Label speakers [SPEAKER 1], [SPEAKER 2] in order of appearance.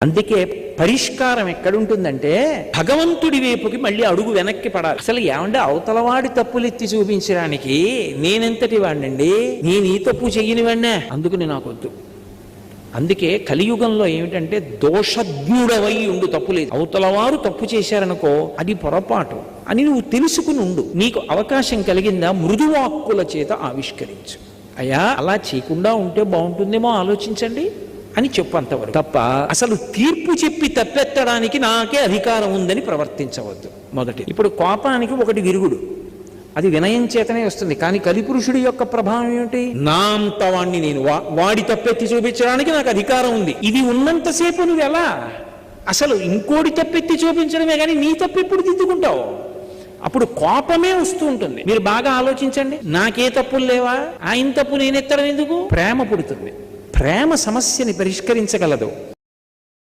[SPEAKER 1] అందుకే పరిష్కారం ఎక్కడుంటుందంటే భగవంతుడి వైపుకి మళ్ళీ అడుగు వెనక్కి పడాలి. అసలు ఏమంటే అవతలవాడి తప్పులెత్తి చూపించడానికి నేనెంతటి వాడినండి, నేను ఈ తప్పు చెయ్యని వాడినా, అందుకని నాకు వద్దు. అందుకే కలియుగంలో ఏమిటంటే దోషజ్ఞుడవై ఉండు, తప్పు లేదు. అవతలవారు తప్పు చేశారనుకో అది పొరపాటు అని నువ్వు తెలుసుకుని ఉండు. నీకు అవకాశం కలిగిందా మృదువాక్కుల చేత ఆవిష్కరించు. అయ్యా అలా చేయకుండా ఉంటే బాగుంటుందేమో ఆలోచించండి అని చెప్పు, అంతవరకు తప్ప అసలు తీర్పు చెప్పి తప్పెత్తడానికి నాకే అధికారం ఉందని ప్రవర్తించవద్దు. మొదటి. ఇప్పుడు కోపానికి ఒకటి విరుగుడు, అది వినయం చేతనే వస్తుంది. కానీ కలిపురుషుడి యొక్క ప్రభావం ఏమిటి? నా అంత వాణ్ణి నేను, వాడి తప్పెత్తి చూపించడానికి నాకు అధికారం ఉంది. ఇది ఉన్నంతసేపు నువ్వు ఎలా అసలు ఇంకోటి తప్పెత్తి చూపించడమే కానీ నీ తప్పు ఎప్పుడు దిద్దుకుంటావు? అప్పుడు కోపమే వస్తూ ఉంటుంది. మీరు బాగా ఆలోచించండి. నాకే తప్పులు లేవా, ఆయన తప్పు నేనెత్తడం ఎందుకు? ప్రేమ పుడుతుంది. ప్రేమ సమస్యని పరిష్కరించగలదు.